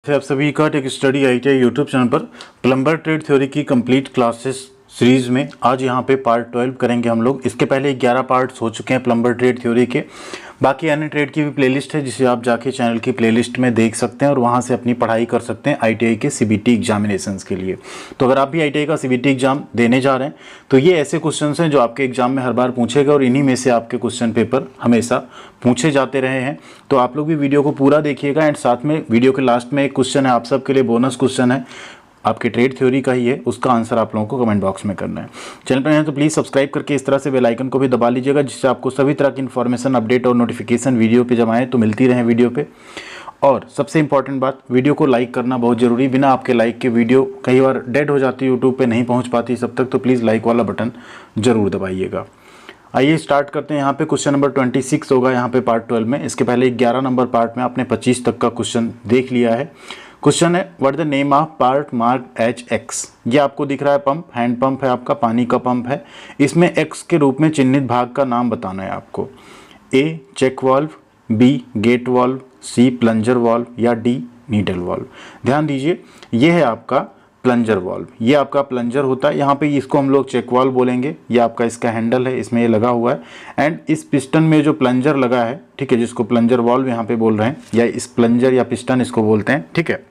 से आप सभी का tech study ITI YouTube channel पर प्लम्बर ट्रेड थ्योरी की कंप्लीट क्लासेस सीरीज में आज यहाँ पे पार्ट 12 करेंगे हम लोग। इसके पहले 11 पार्ट्स हो चुके हैं प्लम्बर ट्रेड थ्योरी के। बाकी अन्य ट्रेड की भी प्लेलिस्ट है जिसे आप जाके चैनल की प्लेलिस्ट में देख सकते हैं और वहाँ से अपनी पढ़ाई कर सकते हैं आईटीआई के सीबीटी एग्जामिनेशंस के लिए। तो अगर आप भी आईटीआई का सीबीटी एग्जाम देने जा रहे हैं तो ये ऐसे क्वेश्चन हैं जो आपके एग्जाम में हर बार पूछेगा और इन्हीं में से आपके क्वेश्चन पेपर हमेशा पूछे जाते रहे हैं। तो आप लोग भी वीडियो को पूरा देखिएगा एंड साथ में वीडियो के लास्ट में एक क्वेश्चन है आप सबके लिए, बोनस क्वेश्चन है आपके ट्रेड थ्योरी का ही है, उसका आंसर आप लोगों को कमेंट बॉक्स में करना है। चैनल पर हैं तो प्लीज़ सब्सक्राइब करके इस तरह से बेल आइकन को भी दबा लीजिएगा जिससे आपको सभी तरह की इन्फॉर्मेशन अपडेट और नोटिफिकेशन वीडियो पे जब आए तो मिलती रहे वीडियो पे। और सबसे इंपॉर्टेंट बात, वीडियो को लाइक करना बहुत ज़रूरी। बिना आपके लाइक के वीडियो कई बार डेड हो जाती है, यूट्यूब पर नहीं पहुँच पाती सब तक, तो प्लीज़ लाइक वाला बटन ज़रूर दबाइएगा। आइए स्टार्ट करते हैं। यहाँ पे क्वेश्चन नंबर 26 होगा यहाँ पे पार्ट 12 में। इसके पहले 11 नंबर पार्ट में आपने 25 तक का क्वेश्चन देख लिया है। क्वेश्चन है what the name of part mark H x. ये आपको दिख रहा है पंप, हैंड पंप है आपका, पानी का पंप है। इसमें एक्स के रूप में चिन्हित भाग का नाम बताना है आपको। A check valve, B gate valve, C plunger valve या डी नीडल वाल्व। ध्यान दीजिए ये है आपका प्लंजर वाल्व, ये आपका प्लंजर होता है। यहाँ पे इसको हम लोग चेक वाल्व बोलेंगे। ये आपका इसका हैंडल है, इसमें ये लगा हुआ है एंड इस पिस्टन में जो प्लंजर लगा है, ठीक है, जिसको प्लंजर वाल्व यहाँ पे बोल रहे हैं या इस प्लंजर या पिस्टन इसको बोलते हैं, ठीक है।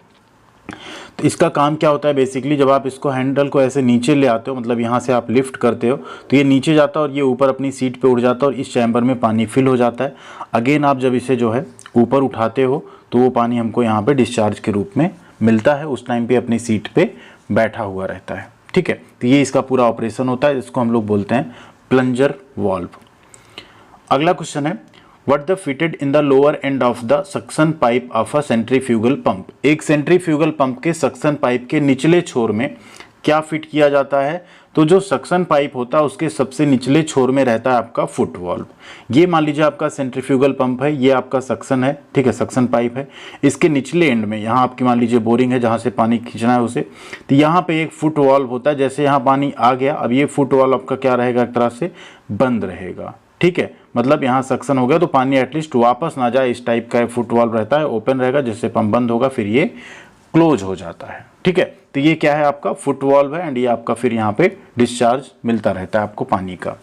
तो इसका काम क्या होता है बेसिकली, जब आप इसको हैंडल को ऐसे नीचे ले आते हो, मतलब यहाँ से आप लिफ्ट करते हो तो ये नीचे जाता है और ये ऊपर अपनी सीट पे उड़ जाता है और इस चैम्बर में पानी फिल हो जाता है। अगेन आप जब इसे जो है ऊपर उठाते हो तो वो पानी हमको यहाँ पे डिस्चार्ज के रूप में मिलता है। उस टाइम पे अपनी सीट पे बैठा हुआ रहता है, ठीक है। तो ये इसका पूरा ऑपरेशन होता है, इसको हम लोग बोलते हैं प्लंजर वाल्व। अगला क्वेश्चन है what the fitted in the lower end of the suction pipe of a centrifugal pump. एक सेंट्रीफ्यूगल पंप के सक्शन पाइप के निचले छोर में क्या फिट किया जाता है? तो जो सक्शन पाइप होता है उसके सबसे निचले छोर में रहता है आपका फुट वाल्व। ये मान लीजिए आपका सेंट्रीफ्यूगल पंप है, ये आपका सक्शन है, ठीक है, सक्शन पाइप है। इसके निचले एंड में यहाँ आपकी मान लीजिए बोरिंग है जहाँ से पानी खींचना है उसे, तो यहाँ पे एक फुट वाल्व होता है। जैसे यहाँ पानी आ गया, अब ये फुट वाल्व आपका क्या रहेगा, एक तरह से बंद रहेगा, ठीक है। मतलब यहाँ सक्शन हो गया तो पानी एटलीस्ट वापस ना जाए, इस टाइप का फुट वाल्व रहता है, ओपन रहेगा, जिससे पंप बंद होगा फिर ये क्लोज हो जाता है, ठीक है। तो ये क्या है आपका फुट वाल्व है एंड ये आपका फिर यहाँ पे डिस्चार्ज मिलता रहता है आपको पानी का।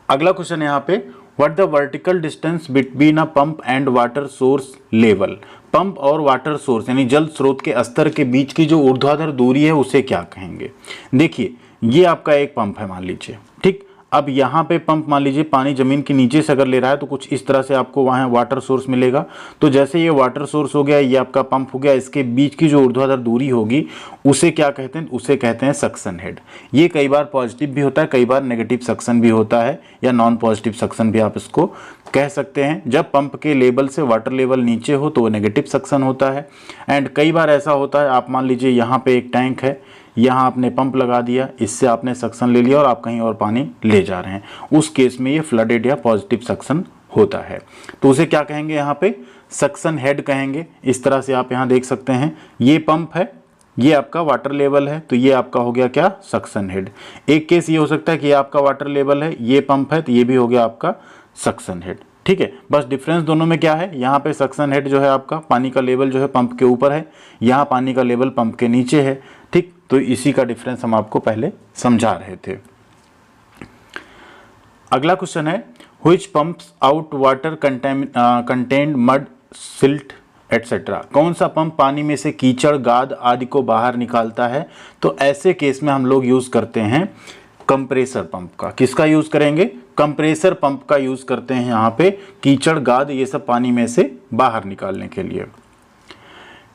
अगला क्वेश्चन यहाँ पे what the vertical distance between a pump and water source level. Pump और वाटर सोर्स यानी जल स्रोत के स्तर के बीच की जो ऊर्ध्वाधर दूरी है उसे क्या कहेंगे? देखिए ये आपका एक पंप है मान लीजिए, ठीक। अब यहाँ पे पंप मान लीजिए पानी जमीन के नीचे से अगर ले रहा है तो कुछ इस तरह से आपको वहाँ वाटर सोर्स मिलेगा। तो जैसे ये वाटर सोर्स हो गया, ये आपका पंप हो गया, इसके बीच की जो ऊर्ध्वाधर दूरी होगी उसे क्या कहते हैं? उसे कहते हैं सक्शन हेड। ये कई बार पॉजिटिव भी होता है, कई बार नेगेटिव सक्शन भी होता है या नॉन पॉजिटिव सक्शन भी आप इसको कह सकते हैं। जब पंप के लेवल से वाटर लेवल नीचे हो तो वो नेगेटिव सक्शन होता है। एंड कई बार ऐसा होता है, आप मान लीजिए यहाँ पे एक टैंक है, यहाँ आपने पंप लगा दिया, इससे आपने सक्शन ले लिया और आप कहीं और पानी ले जा रहे हैं, उस केस में ये फ्लडेड या पॉजिटिव सक्शन होता है। तो उसे क्या कहेंगे? यहाँ पे सक्शन हेड कहेंगे। इस तरह से आप यहाँ देख सकते हैं, ये पंप है, ये आपका वाटर लेवल है, तो ये आपका हो गया क्या? Suction head. एक केस ये हो सकता है कि ये आपका वाटर लेवल है, ये पंप है, तो ये भी हो गया आपका सक्शन हेड, ठीक है। बस डिफरेंस दोनों में क्या है, यहाँ पे सक्शन हेड जो है आपका पानी का लेवल जो है पंप के ऊपर है, यहाँ पानी का लेवल पंप के नीचे है, ठीक। तो इसी का डिफरेंस हम आपको पहले समझा रहे थे। अगला क्वेश्चन है which pumps out water contained mud silt etcetera. कौन सा पंप पानी में से कीचड़, गाद आदि को बाहर निकालता है? तो ऐसे केस में हम लोग यूज करते हैं कंप्रेसर पंप का। किसका यूज करेंगे? कंप्रेसर पंप का यूज करते हैं यहाँ पे कीचड़, गाद ये सब पानी में से बाहर निकालने के लिए।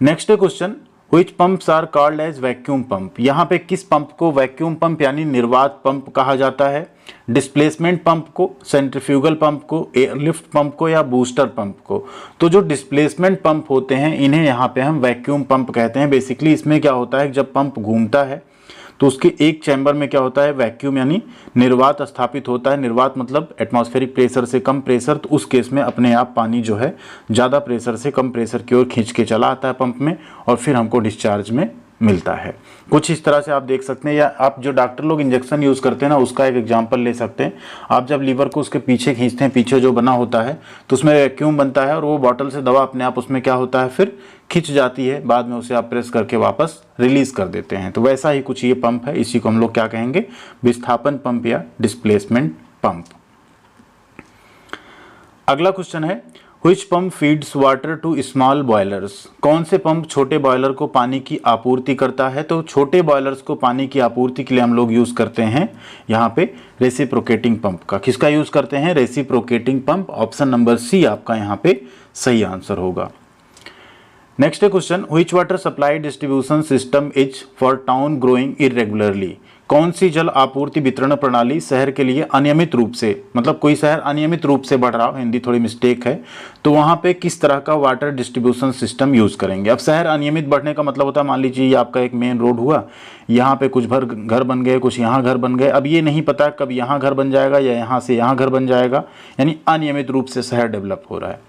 Next question which pumps are called as vacuum pump. यहाँ पे किस पंप को वैक्यूम पंप यानी निर्वात पंप कहा जाता है? डिस्प्लेसमेंट पंप को, सेंट्रीफ्यूगल पंप को, एयरलिफ्ट पंप को या बूस्टर पंप को? तो जो डिस्प्लेसमेंट पंप होते हैं इन्हें यहाँ पे हम वैक्यूम पंप कहते हैं। बेसिकली इसमें क्या होता है, जब पंप घूमता है तो उसके एक चैम्बर में क्या होता है, वैक्यूम यानी निर्वात स्थापित होता है। निर्वात मतलब एटमॉस्फेरिक प्रेशर से कम प्रेशर, तो उस केस में अपने आप पानी जो है ज़्यादा प्रेशर से कम प्रेशर की ओर खींच के चला आता है पंप में और फिर हमको डिस्चार्ज में मिलता है। कुछ इस तरह से आप देख सकते हैं, या आप जो डॉक्टर लोग इंजेक्शन यूज़ करते हैं ना, उसका एक एग्जांपल ले सकते हैं। आप जब लीवर को उसके पीछे खींचते हैं, पीछे जो बना होता है तो उसमें वैक्यूम बनता है और वो बॉटल से दवा अपने आप उसमें क्या होता है फिर खिंच जाती है, बाद में उसे आप प्रेस करके वापस रिलीज कर देते हैं। तो वैसा ही कुछ ये पंप है, इसी को हम लोग क्या कहेंगे, विस्थापन पंप या डिस्प्लेसमेंट पंप। अगला क्वेश्चन है, which pump feeds water to small boilers. कौन से पंप छोटे बॉयलर को पानी की आपूर्ति करता है। तो छोटे बॉयलर्स को पानी की आपूर्ति के लिए हम लोग यूज करते हैं यहाँ पे रेसिप्रोकेटिंग पंप का। किसका यूज करते हैं, reciprocating pump. Option number C आपका यहाँ पे सही आंसर होगा। Next question, which water supply distribution system is for town growing irregularly. कौन सी जल आपूर्ति वितरण प्रणाली शहर के लिए अनियमित रूप से, मतलब कोई शहर अनियमित रूप से बढ़ रहा हो, हिंदी थोड़ी मिस्टेक है, तो वहां पे किस तरह का वाटर डिस्ट्रीब्यूशन सिस्टम यूज करेंगे। अब शहर अनियमित बढ़ने का मतलब होता है, मान लीजिए ये आपका एक मेन रोड हुआ, यहाँ पे कुछ भर घर बन गए, कुछ यहाँ घर बन गए। अब ये नहीं पता कब यहाँ घर बन जाएगा या यहाँ से यहाँ घर बन जाएगा, यानी अनियमित रूप से शहर डेवलप हो रहा है।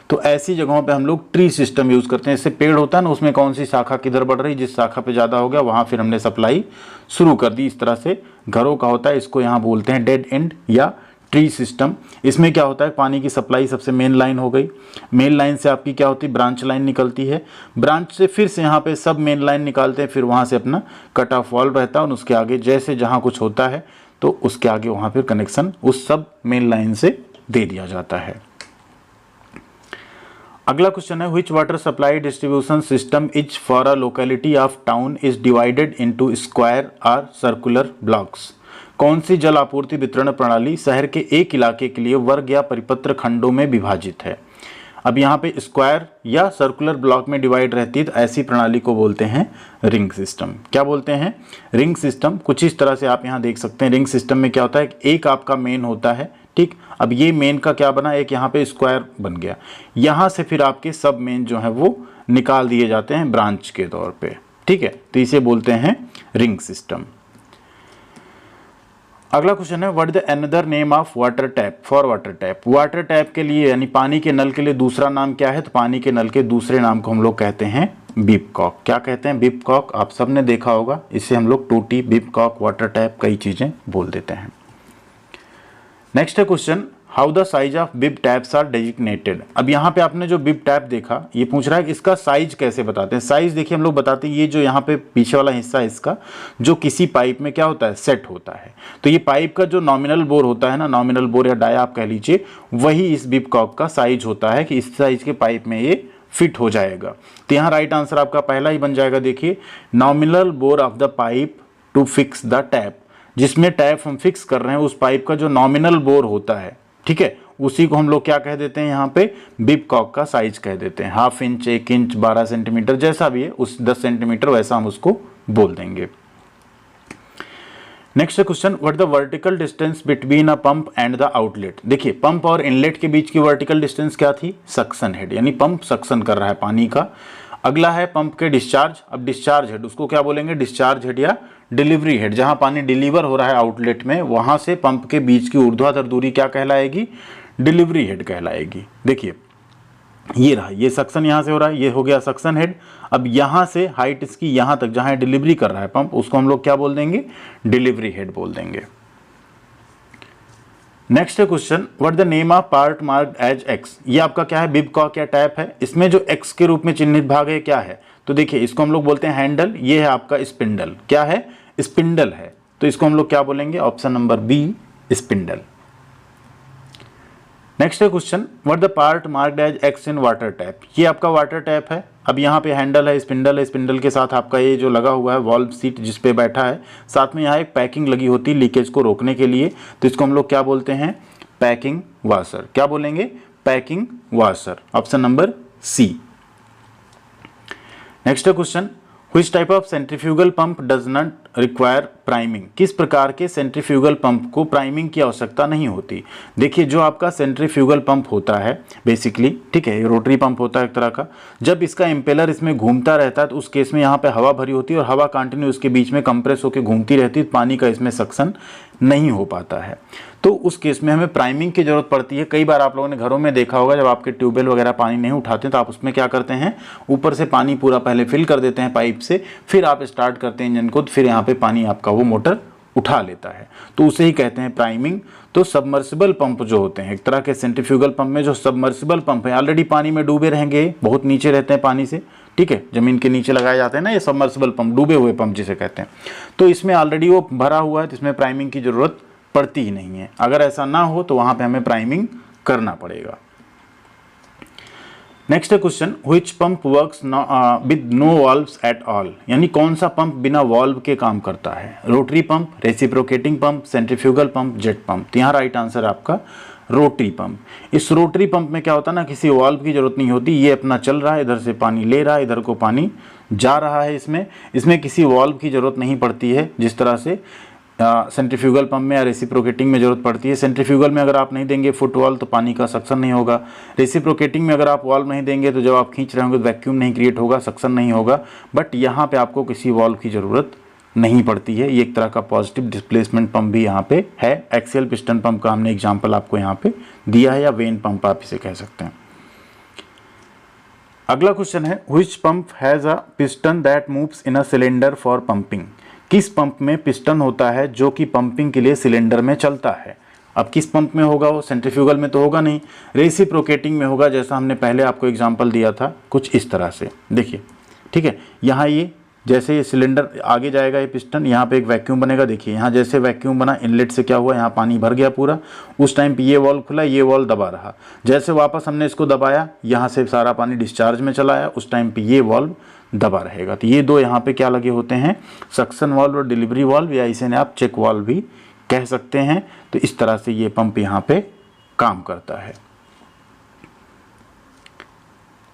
तो ऐसी जगहों पे हम लोग ट्री सिस्टम यूज करते हैं। इससे पेड़ होता है ना, उसमें कौन सी शाखा किधर बढ़ रही, जिस शाखा पे ज़्यादा हो गया वहाँ फिर हमने सप्लाई शुरू कर दी। इस तरह से घरों का होता है, इसको यहाँ बोलते हैं डेड एंड या ट्री सिस्टम। इसमें क्या होता है, पानी की सप्लाई सबसे मेन लाइन हो गई, मेन लाइन से आपकी क्या होती है, ब्रांच लाइन निकलती है, ब्रांच से फिर से यहाँ पे सब मेन लाइन निकालते हैं, फिर वहाँ से अपना कट ऑफ वॉल रहता है और उसके आगे जैसे जहाँ कुछ होता है तो उसके आगे वहाँ फिर कनेक्शन उस सब मेन लाइन से दे दिया जाता है। अगला क्वेश्चन है, which water supply distribution system is for a locality of town is divided into square और सर्कुलर ब्लॉक्स। कौन सी जल आपूर्ति वितरण प्रणाली शहर के एक इलाके के लिए वर्ग या परिपत्र खंडों में विभाजित है। अब यहाँ पे स्क्वायर या सर्कुलर ब्लॉक में डिवाइड रहती है, तो ऐसी प्रणाली को बोलते हैं रिंग सिस्टम। क्या बोलते हैं, रिंग सिस्टम। कुछ इस तरह से आप यहाँ देख सकते हैं, रिंग सिस्टम में क्या होता है, एक आपका मेन होता है, ठीक। अब ये मेन का क्या बना, एक यहाँ पे स्क्वायर बन गया, यहाँ से फिर आपके सब मेन जो है वो निकाल दिए जाते हैं ब्रांच के तौर पे, ठीक है। तो इसे बोलते हैं रिंग सिस्टम। अगला क्वेश्चन है, what the another name of water tap for water tap. Water tap के लिए यानी पानी के नल के लिए दूसरा नाम क्या है, तो पानी के नल के दूसरे नाम को हम लोग कहते हैं बीपकॉक। क्या कहते हैं, बीपकॉक। आप सबने देखा होगा, इसे हम लोग टूटी, बीपकॉक, वाटर टैप कई चीजें बोल देते हैं। नेक्स्ट है question, how the size of bib taps are designated. अब यहाँ पे आपने जो बिब टैप देखा, ये पूछ रहा है कि इसका साइज कैसे बताते हैं। साइज देखिए हम लोग बताते हैं, ये जो यहाँ पे पीछे वाला हिस्सा है इसका, जो किसी पाइप में क्या होता है, सेट होता है। तो ये पाइप का जो नॉमिनल बोर होता है ना, नॉमिनल बोर या डाया आप कह लीजिए, वही इस बिब कॉक का साइज होता है कि इस साइज के पाइप में ये फिट हो जाएगा। तो यहाँ राइट आंसर आपका पहला ही बन जाएगा। देखिए, nominal bore of the pipe to fix the tap, जिसमें टैप हम फिक्स कर रहे हैं उस पाइप का जो नॉमिनल बोर होता है, ठीक है, उसी को हम लोग क्या कह देते हैं यहाँ पे, बिब कॉक का साइज कह देते हैं। हाफ इंच, 1 इंच, 12 सेंटीमीटर, जैसा भी है, उस 10 सेंटीमीटर वैसा हम उसको बोल देंगे। Next question, what the vertical distance between a pump and the outlet. देखिए, पंप और इनलेट के बीच की वर्टिकल डिस्टेंस क्या थी, सक्शन हेड, यानी पंप सक्शन कर रहा है पानी का। अगला है पंप के डिस्चार्ज। अब डिस्चार्ज हेड, उसको क्या बोलेंगे, डिस्चार्ज हेड या डिलीवरी हेड। जहां पानी डिलीवर हो रहा है आउटलेट में, वहां से पंप के बीच की ऊर्ध्वाधर दूरी क्या कहलाएगी, डिलीवरी हेड कहलाएगी। देखिए, ये रहा, ये सक्शन यहां से हो रहा है, ये हो गया सक्शन हेड। अब यहां से हाइट इसकी यहां तक जहां डिलीवरी कर रहा है पंप, उसको हम लोग क्या बोल देंगे, डिलीवरी हेड बोल देंगे। Next question, what the name of part marked as X. ये आपका क्या है, बिब कॉक या टैप है। इसमें जो एक्स के रूप में चिन्हित भाग है क्या है, तो देखिए इसको हम लोग बोलते हैं हैंडल। ये है आपका स्पिंडल, क्या है, स्पिंडल है। तो इसको हम लोग क्या बोलेंगे, option number B, spindle. Next question, what the part marked as X in water tap. ये आपका वाटर टैप है। अब यहाँ पे हैंडल है, स्पिंडल है, स्पिंडल के साथ आपका ये जो लगा हुआ है वॉल्व सीट जिस पे बैठा है, साथ में यहाँ एक पैकिंग लगी होती है लीकेज को रोकने के लिए। तो इसको हम लोग क्या बोलते हैं, पैकिंग वाशर। क्या बोलेंगे, packing washer, option number C. Next question, which type of centrifugal pump does not require priming. किस प्रकार के सेंट्रीफ्यूगल पंप को प्राइमिंग की आवश्यकता नहीं होती। देखिए, जो आपका सेंट्रीफ्यूगल पंप होता है बेसिकली, ठीक है, रोटरी पंप होता है एक तरह का, जब इसका इम्पेलर इसमें घूमता रहता है तो उस केस में यहाँ पे हवा भरी होती है और हवा कंटिन्यू उसके बीच में कंप्रेस होकर घूमती रहती है, पानी का इसमें सक्शन नहीं हो पाता है। तो उस केस में हमें प्राइमिंग की ज़रूरत पड़ती है। कई बार आप लोगों ने घरों में देखा होगा, जब आपके ट्यूबवेल वगैरह पानी नहीं उठाते तो आप उसमें क्या करते हैं, ऊपर से पानी पूरा पहले फिल कर देते हैं पाइप से, फिर आप स्टार्ट करते हैं इंजन को, तो फिर यहाँ पे पानी आपका वो मोटर उठा लेता है, तो उसे ही कहते हैं प्राइमिंग। तो सबमर्सिबल पंप जो होते हैं, एक तरह के सेंट्रीफ्यूगल पंप में जो सबमर्सिबल पंप है ऑलरेडी पानी में डूबे रहेंगे, बहुत नीचे रहते हैं पानी से, ठीक है, जमीन के नीचे लगाए जाते हैं ना ये सबमर्सिबल पंप, डूबे हुए पंप जिसे कहते हैं। तो इसमें ऑलरेडी वो भरा हुआ है, तो इसमें प्राइमिंग की ज़रूरत पड़ती ही नहीं है। अगर ऐसा ना हो तो वहाँ पे हमें प्राइमिंग करना पड़ेगा। Next question, which pump works with no valves at all, यानी कौन सा पंप बिना वाल्व के काम करता है? Rotary pump, reciprocating pump, centrifugal pump, jet pump. तो यहाँ राइट आंसर आपका रोटरी पंप। इस रोटरी पंप में क्या होता है ना, किसी वाल्व की जरूरत नहीं होती, ये अपना चल रहा है, इधर से पानी ले रहा है, इधर को पानी जा रहा है। इसमें किसी वाल्व की जरूरत नहीं पड़ती है, जिस तरह से सेंट्रीफ्यूगल पंप में या रेसिप्रोकेटिंग में जरूरत पड़ती है। सेंट्रीफ्यूगल में अगर आप नहीं देंगे फुट वाल्व तो पानी का सक्शन नहीं होगा। रेसिप्रोकेटिंग में अगर आप वाल्व नहीं देंगे तो जब आप खींच रहे होंगे तो वैक्यूम नहीं क्रिएट होगा, सक्शन नहीं होगा। बट यहाँ पे आपको किसी वाल्व की ज़रूरत नहीं पड़ती है। ये एक तरह का पॉजिटिव डिस्प्लेसमेंट पंप भी यहाँ पे है। एक्सियल पिस्टन पंप का हमने एग्जाम्पल आपको यहाँ पे दिया है, या वेन पंप आप इसे कह सकते हैं। अगला क्वेश्चन है, which pump has a piston that moves in a cylinder for pumping. किस पंप में पिस्टन होता है जो कि पंपिंग के लिए सिलेंडर में चलता है? अब किस पंप में होगा वो? सेंट्रीफ्यूगल में तो होगा नहीं, रेसिप्रोकेटिंग में होगा, जैसा हमने पहले आपको एग्जांपल दिया था कुछ इस तरह से। देखिए, ठीक है, यहाँ ये जैसे ये सिलेंडर आगे जाएगा, ये पिस्टन, यहाँ पे एक वैक्यूम बनेगा। देखिए यहाँ जैसे वैक्यूम बना, इनलेट से क्या हुआ, यहाँ पानी भर गया पूरा। उस टाइम पे ये वॉल्व खुला, ये वॉल्व दबा रहा। जैसे वापस हमने इसको दबाया, यहाँ से सारा पानी डिस्चार्ज में चला आया, उस टाइम पे ये वॉल्व दबा रहेगा। तो ये दो यहाँ पे क्या लगे होते हैं, सक्शन वाल्व और डिलीवरी वाल्व, या इसे आप चेक वाल्व भी कह सकते हैं। तो इस तरह से ये पंप यहाँ पे काम करता है।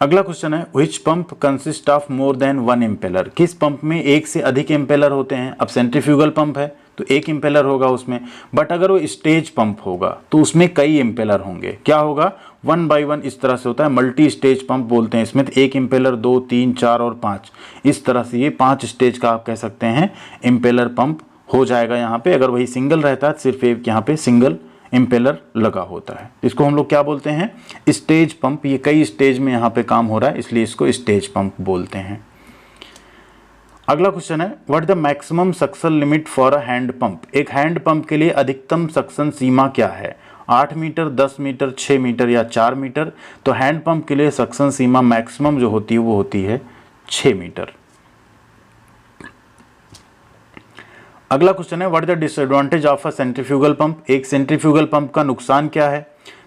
अगला क्वेश्चन है, which pump consist of more than one impeller. किस पंप में एक से अधिक इम्पेलर होते हैं? अब सेंट्रीफ्यूगल पंप है तो एक इम्पेलर होगा उसमें, बट अगर वो स्टेज पंप होगा तो उसमें कई इम्पेलर होंगे। क्या होगा? 1 by 1 इस तरह से होता है, मल्टी स्टेज पंप बोलते हैं इसमें। तो एक इम्पेलर, 2, 3, 4 और 5, इस तरह से ये 5 स्टेज का आप कह सकते हैं इम्पेलर पंप हो जाएगा यहाँ पे। अगर वही सिंगल रहता है, सिर्फ एक यहाँ पे सिंगल इम्पेलर लगा होता है। इसको हम लोग क्या बोलते हैं? Stage pump. ये कई स्टेज में यहाँ पे काम हो रहा है, इसलिए इसको स्टेज पंप बोलते हैं। अगला क्वेश्चन है, what the maximum suction limit for a hand pump. एक हैंड पंप के लिए अधिकतम सक्शन सीमा क्या है? 8 मीटर, 10 मीटर, 6 मीटर या 4 मीटर? तो हैंड पंप के लिए सक्शन सीमा मैक्सिमम जो होती है वो होती है 6 मीटर। अगला क्वेश्चन है, what the disadvantage of a centrifugal pump. एक सेंट्रीफ्यूगल पंप का नुकसान क्या है?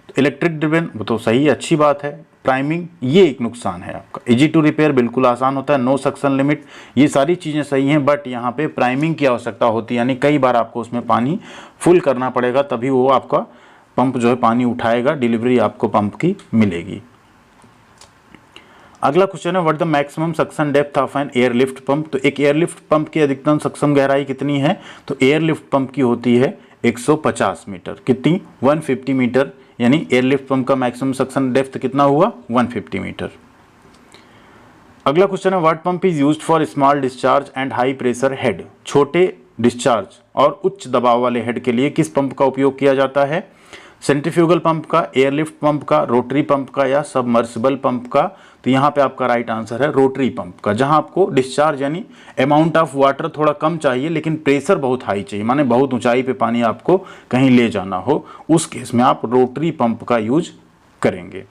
तो इलेक्ट्रिक ड्रिवन, वो तो सही है, अच्छी बात है। प्राइमिंग, ये एक नुकसान है आपका। इजी टू रिपेयर, बिल्कुल आसान होता है। नो सक्शन लिमिट, ये सारी चीज़ें सही हैं, बट यहाँ पे प्राइमिंग की आवश्यकता होती है, यानी कई बार आपको उसमें पानी फुल करना पड़ेगा, तभी वो आपका पंप जो है पानी उठाएगा, डिलीवरी आपको पंप की मिलेगी। अगला क्वेश्चन है, what the maximum suction depth of an airlift pump. तो एक एयरलिफ्ट पंप की अधिकतम सक्शन गहराई कितनी है? तो एयरलिफ्ट पंप की होती है 150 मीटर। कितनी? 150 मीटर, यानी एयरलिफ्ट पंप का मैक्सिमम सक्शन डेप्थ कितना हुआ? 150 मीटर। अगला क्वेश्चन है, what pump is used for small discharge and high pressure head. छोटे डिस्चार्ज और उच्च दबाव वाले हेड के लिए किस पंप का उपयोग किया जाता है? सेंट्रीफ्यूगल पंप का, एयरलिफ्ट पंप का, रोटरी पंप का या सबमर्सिबल पंप का? तो यहाँ पे आपका राइट आंसर है रोटरी पंप का, जहाँ आपको डिस्चार्ज यानी अमाउंट ऑफ वाटर थोड़ा कम चाहिए लेकिन प्रेशर बहुत हाई चाहिए, माने बहुत ऊंचाई पे पानी आपको कहीं ले जाना हो, उस केस में आप रोटरी पंप का यूज करेंगे।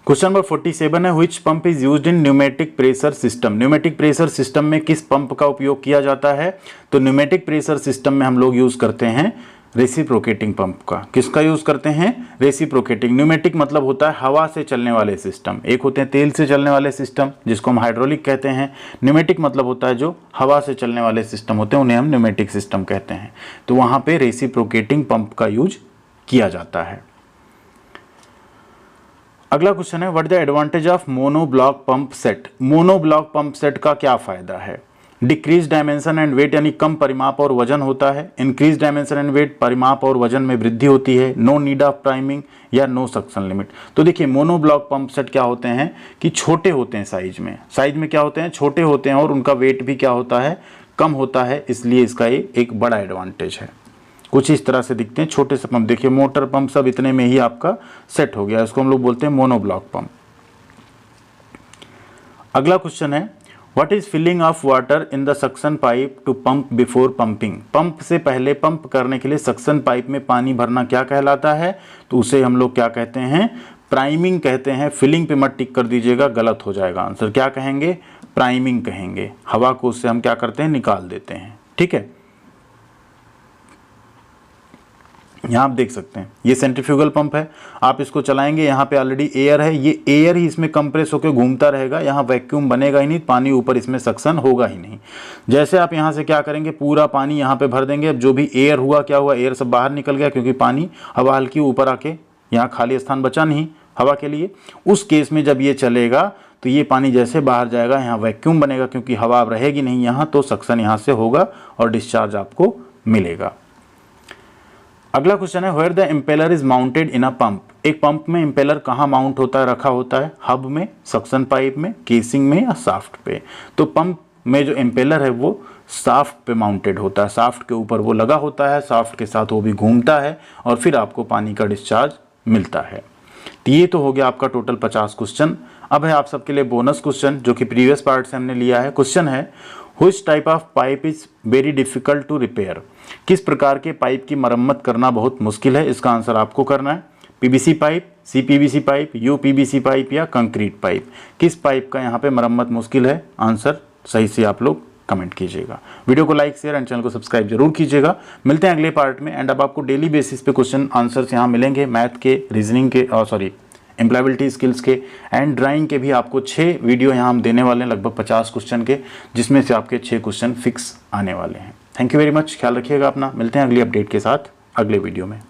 क्वेश्चन नंबर 47 है, which pump is used in pneumatic pressure system. Pneumatic pressure system में किस पंप का उपयोग किया जाता है? तो न्यूमेटिक प्रेशर सिस्टम में हम लोग यूज करते हैं रेसिप्रोकेटिंग पंप का। किसका यूज करते हैं? रेसिप्रोकेटिंग। न्यूमेटिक मतलब होता है हवा से चलने वाले सिस्टम। एक होते हैं तेल से चलने वाले सिस्टम, जिसको हम हाइड्रोलिक कहते हैं। न्यूमेटिक मतलब होता है जो हवा से चलने वाले सिस्टम होते हैं, उन्हें हम न्यूमेटिक सिस्टम कहते हैं। तो वहां पे रेसिप्रोकेटिंग पंप का यूज किया जाता है। अगला क्वेश्चन है, what the advantage of mono block pump set. Mono block pump set का क्या फायदा है? डिक्रीज डायमेंशन एंड वेट, यानी कम परिमाप और वजन होता है। इंक्रीज डायमेंशन एंड वेट, परिमाप और वजन में वृद्धि होती है। नो नीड ऑफ प्राइमिंग या नो सक्शन लिमिट। तो देखिए, मोनो ब्लॉक पंप सेट क्या होते हैं कि छोटे होते हैं साइज में क्या होते हैं? छोटे होते हैं, और उनका वेट भी क्या होता है? कम होता है, इसलिए इसका एक बड़ा एडवांटेज है। कुछ इस तरह से दिखते हैं, छोटे से पंप। देखिए मोटर पंप सब इतने में ही आपका सेट हो गया, इसको हम लोग बोलते हैं मोनोब्लॉक पंप। अगला क्वेश्चन है what is filling of water in the suction pipe to pump before pumping. Pump से पहले पंप करने के लिए सक्शन पाइप में पानी भरना क्या कहलाता है? तो उसे हम लोग क्या कहते हैं? प्राइमिंग कहते हैं। फिलिंग पे मत टिक कर दीजिएगा, गलत हो जाएगा आंसर। क्या कहेंगे? प्राइमिंग कहेंगे। हवा को उससे हम क्या करते हैं? निकाल देते हैं। ठीक है, यहाँ आप देख सकते हैं ये सेंट्रीफ्यूगल पंप है, आप इसको चलाएंगे, यहाँ पे ऑलरेडी एयर है, ये एयर ही इसमें कंप्रेस होकर घूमता रहेगा, यहाँ वैक्यूम बनेगा ही नहीं, पानी ऊपर इसमें सक्शन होगा ही नहीं। जैसे आप यहाँ से क्या करेंगे, पूरा पानी यहाँ पे भर देंगे, अब जो भी एयर हुआ क्या हुआ, एयर सब बाहर निकल गया, क्योंकि पानी हवा हल्की ऊपर आके यहाँ खाली स्थान बचा नहीं हवा के लिए। उस केस में जब ये चलेगा तो ये पानी जैसे बाहर जाएगा, यहाँ वैक्यूम बनेगा, क्योंकि हवा अब रहेगी नहीं यहाँ, तो सक्शन यहाँ से होगा और डिस्चार्ज आपको मिलेगा। अगला क्वेश्चन है where the impeller is mounted in a pump. एक पंप में इम्पेलर कहाँ माउंट होता है, रखा होता है? हब में, सक्शन पाइप में, केसिंग में या शाफ्ट पे? तो पंप में जो इम्पेलर है वो शाफ्ट पे माउंटेड होता है, शाफ्ट के ऊपर वो लगा होता है, शाफ्ट के साथ वो भी घूमता है और फिर आपको पानी का डिस्चार्ज मिलता है। तो ये तो हो गया आपका टोटल 50 क्वेश्चन। अब है आप सबके लिए बोनस क्वेश्चन जो कि प्रीवियस पार्ट से हमने लिया है। क्वेश्चन है which type of pipe is very difficult to repair. किस प्रकार के पाइप की मरम्मत करना बहुत मुश्किल है? इसका आंसर आपको करना है। PVC pipe, CPVC pipe, UPVC pipe या कंक्रीट पाइप। किस पाइप का यहाँ पे मरम्मत मुश्किल है? आंसर सही से आप लोग कमेंट कीजिएगा। वीडियो को लाइक, शेयर एंड चैनल को सब्सक्राइब जरूर कीजिएगा। मिलते हैं अगले पार्ट में। एंड अब आपको डेली बेसिस पे क्वेश्चन आंसर्स यहाँ मिलेंगे, मैथ के, रीजनिंग के, एम्प्लॉयबिलिटी स्किल्स के एंड ड्राइंग के भी। आपको 6 वीडियो यहाँ हम देने वाले हैं, लगभग 50 क्वेश्चन के, जिसमें से आपके 6 क्वेश्चन फिक्स आने वाले हैं। थैंक यू वेरी मच, ख्याल रखिएगा अपना। मिलते हैं अगली अपडेट के साथ अगले वीडियो में।